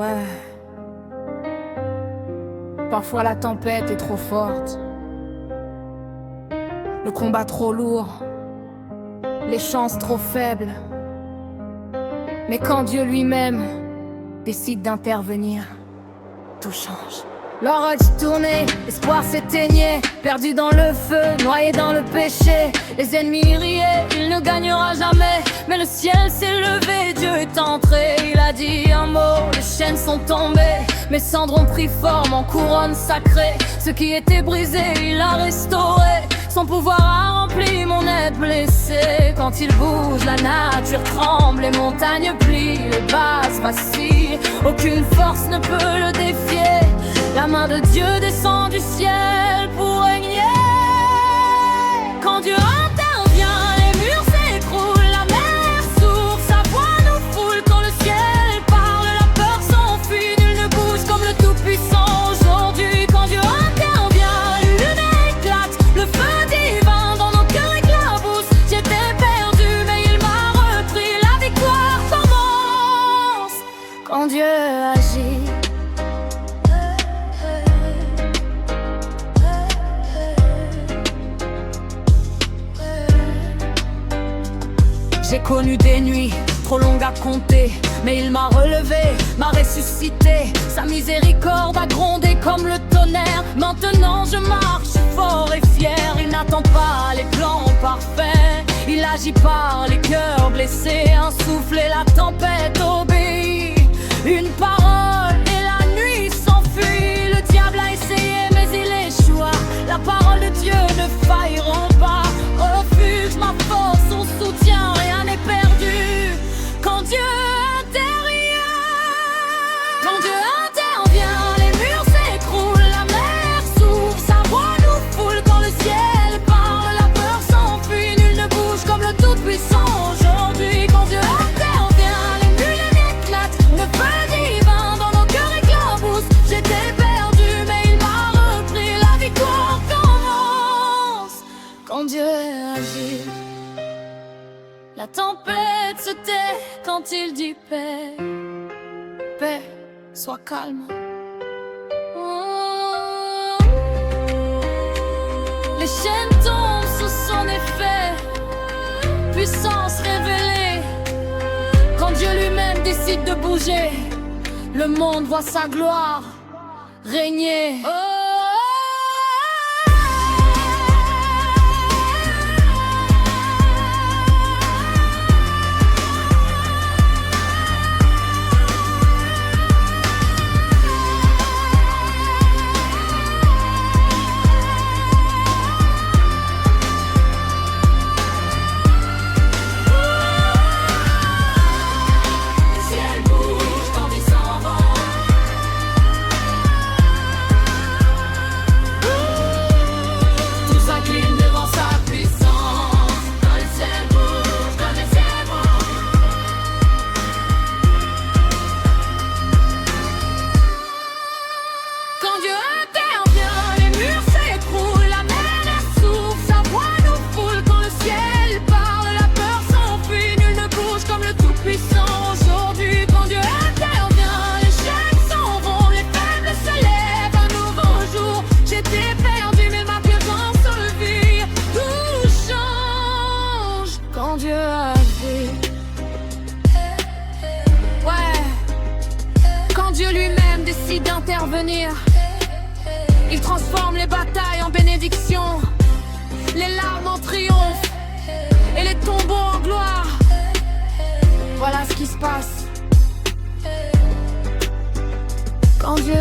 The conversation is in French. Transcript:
Ouais. Parfois la tempête est trop forte, le combat trop lourd, les chances trop faibles. Mais quand Dieu lui-même décide d'intervenir, tout change. L'horloge tournait, l'espoir s'éteignait, perdu dans le feu, noyé dans le péché. Les ennemis riaient, il ne gagnera jamais. Mais le ciel s'est levé, Dieu est entré. Il a dit un mot, les chaînes sont tombées. Mes cendres ont pris forme en couronne sacrée. Ce qui était brisé, il a restauré. Son pouvoir a rempli mon être blessé. Quand il bouge, la nature tremble, les montagnes plient, les bases vacillent. Aucune force ne peut le défier. La main de Dieu descend du ciel pour régner. Quand Dieu intervient, les murs s'écroulent, la mer s'ouvre, sa voix nous foule. Quand le ciel parle, la peur s'enfuit, nul ne bouge comme le Tout-Puissant aujourd'hui. Quand Dieu intervient, la lune éclate, le feu divin dans nos cœurs éclabousse. J'étais perdu, mais il m'a repris, la victoire commence. Quand Dieu agit, j'ai connu des nuits trop longues à compter, mais il m'a relevé, m'a ressuscité. Sa miséricorde a grondé comme le tonnerre. Maintenant je marche fort et fier. Il n'attend pas les plans parfaits, il agit par les cœurs blessés. Un souffle et la tempête obéit. Une parole et la nuit s'enfuit. Le diable a essayé mais il échoua. La parole de Dieu ne faillira pas. Refuge, ma force, son soutien, rien n'est perdu. Quand Dieu intervient, quand Dieu intervient, les murs s'écroulent, la mer s'ouvre, sa voix nous foule. Quand le ciel parle, la peur s'enfuit, nul ne bouge comme le Tout-Puissant aujourd'hui. Quand Dieu intervient, les murs éclatent, le feu divin dans nos cœurs éclabousse. J'étais perdu, mais il m'a repris, la victoire commence. Quand Dieu agit, la tempête se tait quand il dit paix. Paix, sois calme. Oh. Les chaînes tombent sous son effet. Puissance révélée. Quand Dieu lui-même décide de bouger, le monde voit sa gloire régner. Oh. D'intervenir, il transforme les batailles en bénédiction, les larmes en triomphe et les tombeaux en gloire. Voilà ce qui se passe quand Dieu